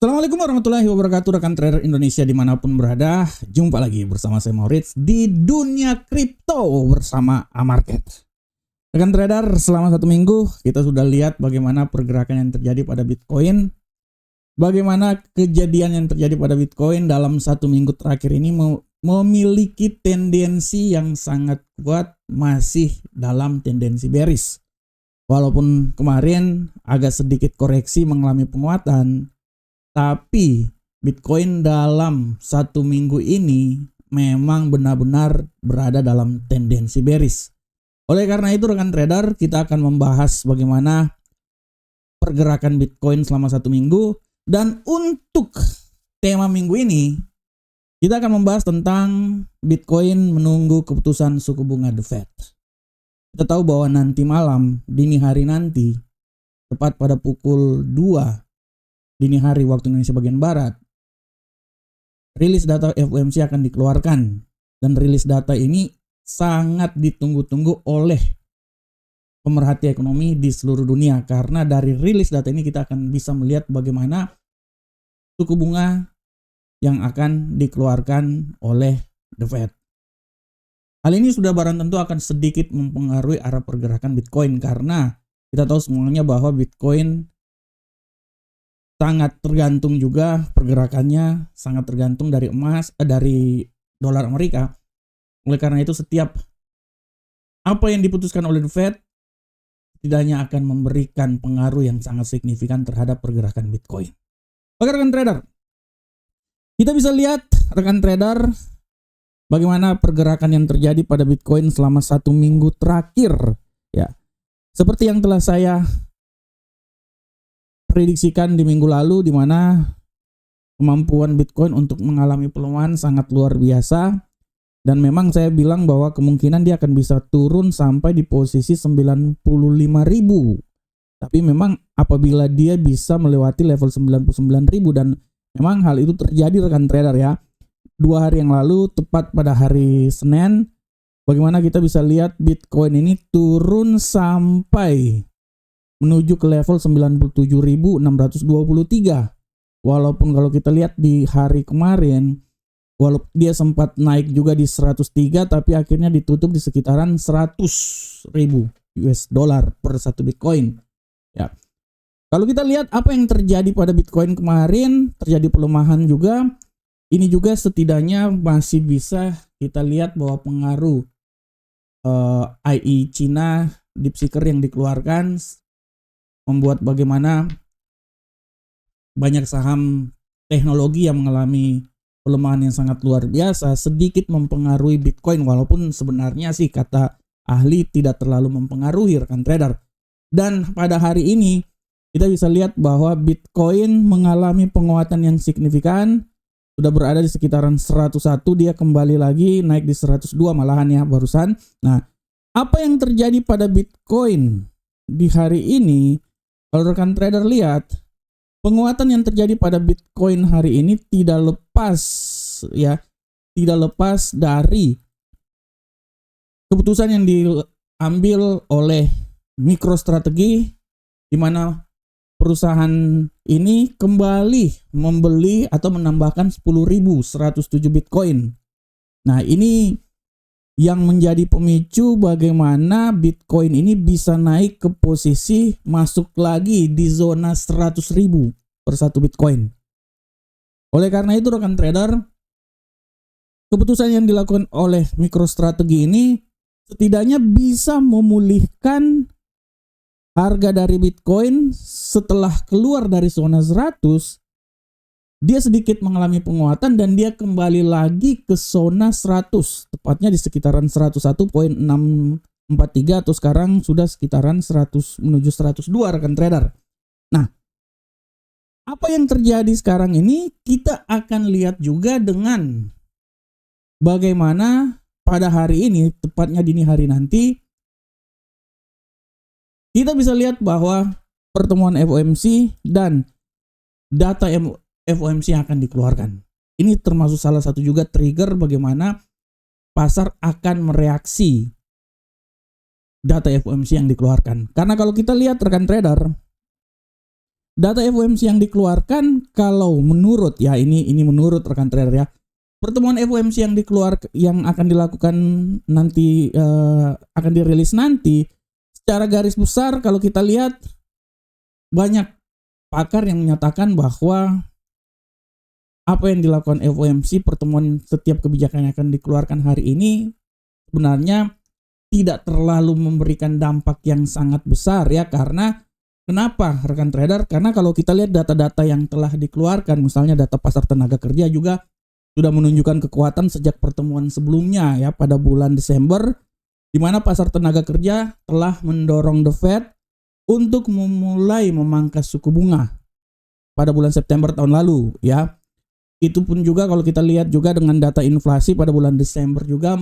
Assalamualaikum warahmatullahi wabarakatuh rekan trader Indonesia dimanapun berada. Jumpa lagi bersama saya Maurits di dunia kripto bersama Amarket. Rekan trader, selama 1 minggu kita sudah lihat bagaimana pergerakan yang terjadi pada Bitcoin. Bagaimana kejadian yang terjadi pada Bitcoin dalam 1 minggu terakhir ini memiliki tendensi yang sangat kuat, masih dalam tendensi bearish. Walaupun kemarin agak sedikit koreksi mengalami penguatan, tapi Bitcoin dalam 1 minggu ini memang benar-benar berada dalam tendensi bearish. Oleh karena itu rekan trader, kita akan membahas bagaimana pergerakan Bitcoin selama 1 minggu. Dan untuk tema minggu ini, kita akan membahas tentang Bitcoin menunggu keputusan suku bunga The Fed. Kita tahu bahwa nanti malam, dini hari nanti, tepat pada pukul 2 dini hari waktu Indonesia bagian Barat, rilis data FOMC akan dikeluarkan. Dan rilis data ini sangat ditunggu-tunggu oleh pemerhati ekonomi di seluruh dunia. Karena dari rilis data ini kita akan bisa melihat bagaimana suku bunga yang akan dikeluarkan oleh The Fed. Hal ini sudah barang tentu akan sedikit mempengaruhi arah pergerakan Bitcoin. Karena kita tahu semuanya bahwa Bitcoin sangat tergantung juga pergerakannya, sangat tergantung dari dari dolar Amerika. Oleh karena itu setiap apa yang diputuskan oleh The Fed setidaknya akan memberikan pengaruh yang sangat signifikan terhadap pergerakan Bitcoin. Oke rekan trader, kita bisa lihat rekan trader bagaimana pergerakan yang terjadi pada Bitcoin selama 1 minggu terakhir. Ya, seperti yang telah saya prediksikan di minggu lalu, di mana kemampuan Bitcoin untuk mengalami pelemahan sangat luar biasa, dan memang saya bilang bahwa kemungkinan dia akan bisa turun sampai di posisi 95.000. Tapi memang apabila dia bisa melewati level 99.000, dan memang hal itu terjadi rekan trader ya. 2 hari yang lalu, tepat pada hari Senin, bagaimana kita bisa lihat Bitcoin ini turun sampai menuju ke level 97.623. Walaupun kalau kita lihat di hari kemarin, walaupun dia sempat naik juga di 103, tapi akhirnya ditutup di sekitaran 100.000 US dollar per satu Bitcoin. Ya. Kalau kita lihat apa yang terjadi pada Bitcoin kemarin, terjadi pelemahan juga. Ini juga setidaknya masih bisa kita lihat bahwa pengaruh IE Cina DeepSeeker yang dikeluarkan membuat bagaimana banyak saham teknologi yang mengalami pelemahan yang sangat luar biasa sedikit mempengaruhi Bitcoin, walaupun sebenarnya sih kata ahli tidak terlalu mempengaruhi rekan trader. Dan pada hari ini kita bisa lihat bahwa Bitcoin mengalami penguatan yang signifikan, sudah berada di sekitaran 101, dia kembali lagi naik di 102 malahan ya barusan. Nah, apa yang terjadi pada Bitcoin di hari ini? Kalau rekan trader lihat, penguatan yang terjadi pada Bitcoin hari ini tidak lepas dari keputusan yang diambil oleh MicroStrategy, di mana perusahaan ini kembali membeli atau menambahkan 10.107 Bitcoin. Nah, ini yang menjadi pemicu bagaimana Bitcoin ini bisa naik ke posisi masuk lagi di zona 100.000 per satu Bitcoin. Oleh karena itu rekan trader, keputusan yang dilakukan oleh MicroStrategy ini setidaknya bisa memulihkan harga dari Bitcoin setelah keluar dari zona 100. Dia sedikit mengalami penguatan dan dia kembali lagi ke zona 100, tepatnya di sekitaran 101.643 atau sekarang sudah sekitaran 100 menuju 102 rekan trader. Nah, apa yang terjadi sekarang ini kita akan lihat juga dengan bagaimana pada hari ini, tepatnya dini hari nanti, kita bisa lihat bahwa pertemuan FOMC dan data FOMC yang akan dikeluarkan. Ini termasuk salah satu juga trigger bagaimana pasar akan mereaksi data FOMC yang dikeluarkan. Karena kalau kita lihat rekan trader, Data FOMC yang dikeluarkan, kalau menurut ya, ini menurut rekan trader ya, pertemuan FOMC yang akan dilakukan nanti, akan dirilis nanti, secara garis besar kalau kita lihat banyak pakar yang menyatakan bahwa apa yang dilakukan FOMC, pertemuan setiap kebijakan yang akan dikeluarkan hari ini sebenarnya tidak terlalu memberikan dampak yang sangat besar ya. Karena kenapa rekan trader? Karena kalau kita lihat data-data yang telah dikeluarkan, misalnya data pasar tenaga kerja juga sudah menunjukkan kekuatan sejak pertemuan sebelumnya ya, pada bulan Desember, di mana pasar tenaga kerja telah mendorong The Fed untuk memulai memangkas suku bunga pada bulan September tahun lalu ya. Itu pun juga kalau kita lihat juga dengan data inflasi pada bulan Desember juga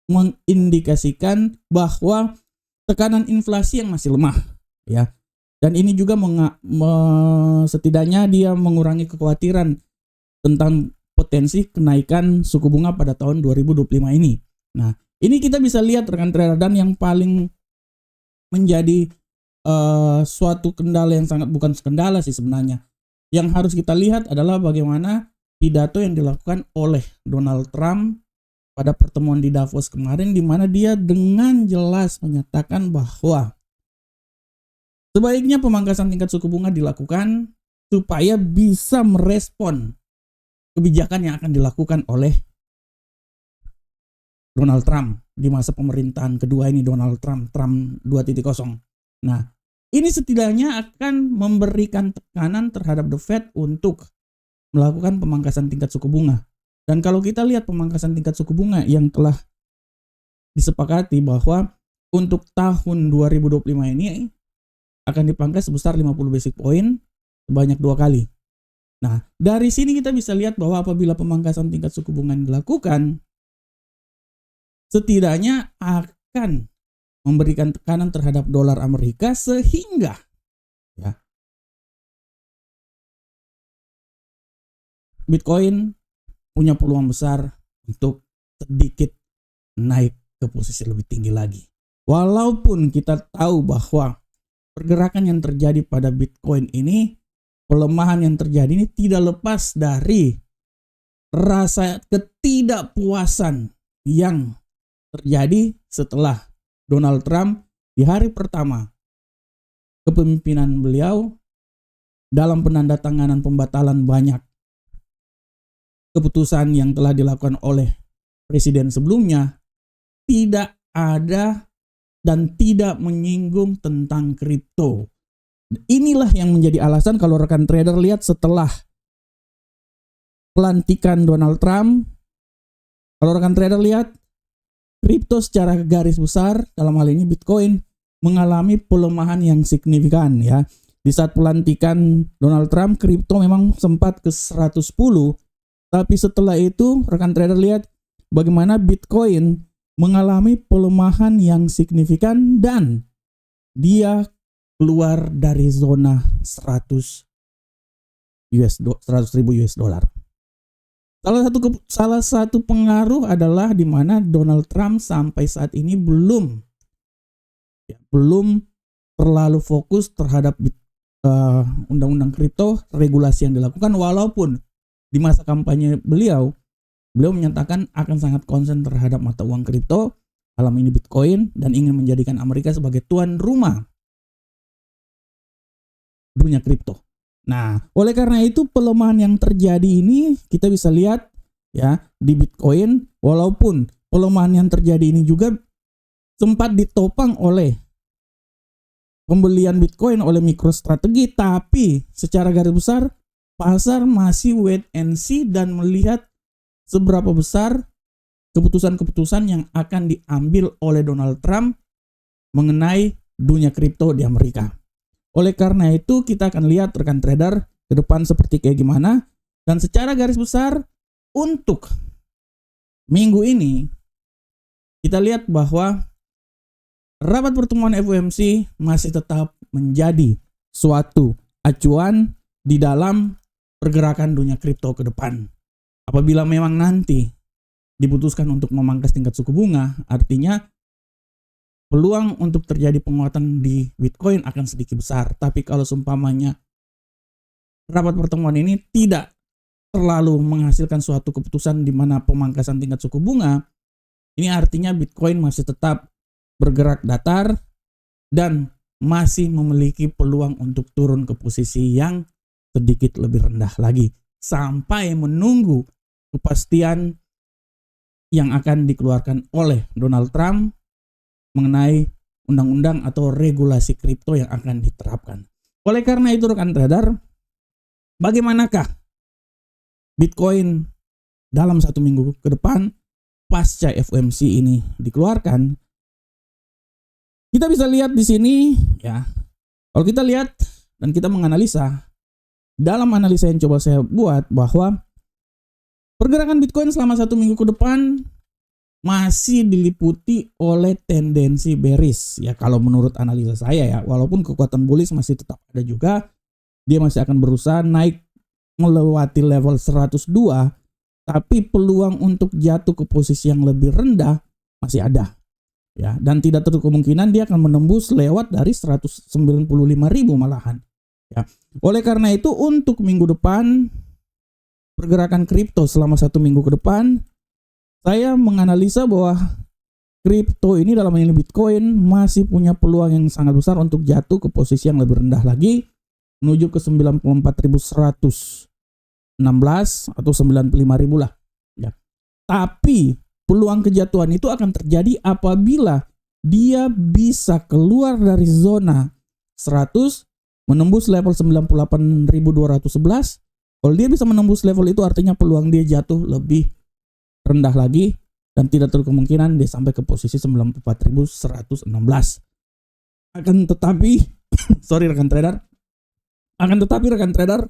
mengindikasikan bahwa tekanan inflasi yang masih lemah ya. Dan ini juga setidaknya dia mengurangi kekhawatiran tentang potensi kenaikan suku bunga pada tahun 2025 ini. Nah, ini kita bisa lihat rekan trader, dan yang paling menjadi suatu kendala yang sangat, bukan kendala sih sebenarnya, yang harus kita lihat adalah bagaimana pidato yang dilakukan oleh Donald Trump pada pertemuan di Davos kemarin, di mana dia dengan jelas menyatakan bahwa sebaiknya pemangkasan tingkat suku bunga dilakukan supaya bisa merespon kebijakan yang akan dilakukan oleh Donald Trump di masa pemerintahan kedua ini, Donald Trump 2.0. Nah, ini setidaknya akan memberikan tekanan terhadap The Fed untuk melakukan pemangkasan tingkat suku bunga. Dan kalau kita lihat pemangkasan tingkat suku bunga yang telah disepakati bahwa untuk tahun 2025 ini akan dipangkas sebesar 50 basic point sebanyak 2 kali. Nah, dari sini kita bisa lihat bahwa apabila pemangkasan tingkat suku bunga dilakukan, setidaknya akan memberikan tekanan terhadap dolar Amerika, sehingga ya, Bitcoin punya peluang besar untuk sedikit naik ke posisi lebih tinggi lagi. Walaupun kita tahu bahwa pergerakan yang terjadi pada Bitcoin ini, pelemahan yang terjadi ini tidak lepas dari rasa ketidakpuasan yang terjadi setelah Donald Trump di hari pertama kepemimpinan beliau dalam penandatanganan pembatalan banyak keputusan yang telah dilakukan oleh presiden sebelumnya, tidak ada dan tidak menyinggung tentang kripto. Inilah yang menjadi alasan kalau rekan trader lihat setelah pelantikan Donald Trump, kalau rekan trader lihat kripto secara garis besar, dalam hal ini Bitcoin, mengalami pelemahan yang signifikan ya. Di saat pelantikan Donald Trump, kripto memang sempat ke 110, tapi setelah itu rekan trader lihat bagaimana Bitcoin mengalami pelemahan yang signifikan dan dia keluar dari zona 100.000 US dollar. Salah satu pengaruh adalah di mana Donald Trump sampai saat ini belum terlalu fokus terhadap undang-undang kripto, regulasi yang dilakukan, walaupun di masa kampanye beliau menyatakan akan sangat konsen terhadap mata uang kripto, dalam ini Bitcoin, dan ingin menjadikan Amerika sebagai tuan rumah dunia kripto. Nah, oleh karena itu pelemahan yang terjadi ini kita bisa lihat ya di Bitcoin, walaupun pelemahan yang terjadi ini juga sempat ditopang oleh pembelian Bitcoin oleh MicroStrategy, tapi secara garis besar pasar masih wait and see dan melihat seberapa besar keputusan-keputusan yang akan diambil oleh Donald Trump mengenai dunia kripto di Amerika. Oleh karena itu kita akan lihat rekan trader ke depan seperti kayak gimana. Dan secara garis besar untuk minggu ini kita lihat bahwa rapat pertemuan FOMC masih tetap menjadi suatu acuan di dalam pergerakan dunia kripto ke depan. Apabila memang nanti diputuskan untuk memangkas tingkat suku bunga, artinya peluang untuk terjadi penguatan di Bitcoin akan sedikit besar. Tapi kalau seumpamanya rapat pertemuan ini tidak terlalu menghasilkan suatu keputusan di mana pemangkasan tingkat suku bunga, ini artinya Bitcoin masih tetap bergerak datar dan masih memiliki peluang untuk turun ke posisi yang sedikit lebih rendah lagi sampai menunggu kepastian yang akan dikeluarkan oleh Donald Trump mengenai undang-undang atau regulasi kripto yang akan diterapkan. Oleh karena itu rekan trader, bagaimanakah Bitcoin dalam 1 minggu ke depan pasca FOMC ini dikeluarkan? Kita bisa lihat di sini ya. Kalau kita lihat dan kita menganalisa, dalam analisa yang coba saya buat bahwa pergerakan Bitcoin selama 1 minggu ke depan masih diliputi oleh tendensi bearish ya, kalau menurut analisa saya ya. Walaupun kekuatan bullish masih tetap ada juga, dia masih akan berusaha naik melewati level 102, tapi peluang untuk jatuh ke posisi yang lebih rendah masih ada ya, dan tidak tertutup kemungkinan dia akan menembus lewat dari 195.000 malahan ya. Oleh karena itu untuk minggu depan pergerakan kripto selama 1 minggu ke depan, saya menganalisa bahwa kripto ini dalam hal ini Bitcoin masih punya peluang yang sangat besar untuk jatuh ke posisi yang lebih rendah lagi menuju ke 94.116 atau 95.000 lah ya. Tapi peluang kejatuhan itu akan terjadi apabila dia bisa keluar dari zona 100 menembus level 98.211. Kalau dia bisa menembus level itu artinya peluang dia jatuh lebih rendah lagi dan tidak terlalu kemungkinan dia sampai ke posisi 94.116. Akan tetapi rekan trader,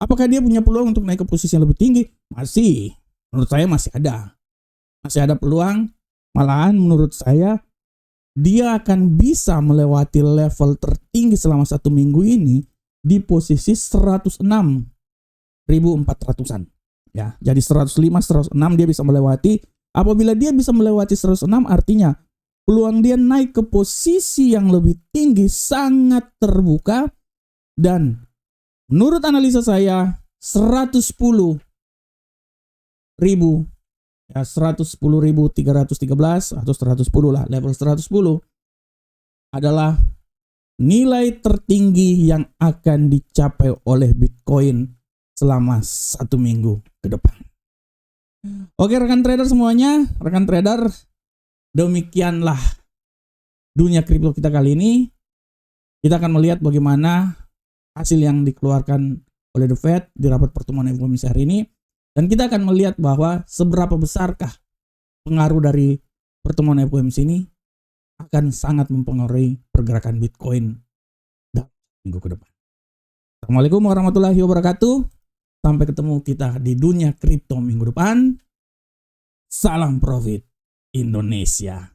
apakah dia punya peluang untuk naik ke posisi yang lebih tinggi? Masih, menurut saya masih ada peluang. Malahan menurut saya dia akan bisa melewati level tertinggi selama 1 minggu ini di posisi 106.400-an. Ya, jadi 105, 106 dia bisa melewati. Apabila dia bisa melewati 106 artinya peluang dia naik ke posisi yang lebih tinggi sangat terbuka, dan menurut analisa saya 110.000 ya, 110.313 atau 110 lah, level 110 adalah nilai tertinggi yang akan dicapai oleh Bitcoin selama 1 minggu ke depan. Oke rekan trader semuanya, rekan trader, demikianlah dunia kripto kita kali ini. Kita akan melihat bagaimana hasil yang dikeluarkan oleh The Fed di rapat pertemuan FOMC hari ini, dan kita akan melihat bahwa seberapa besarkah pengaruh dari pertemuan FOMC ini akan sangat mempengaruhi pergerakan Bitcoin dalam minggu ke depan. Assalamualaikum warahmatullahi wabarakatuh. Sampai ketemu kita di dunia kripto minggu depan. Salam profit Indonesia.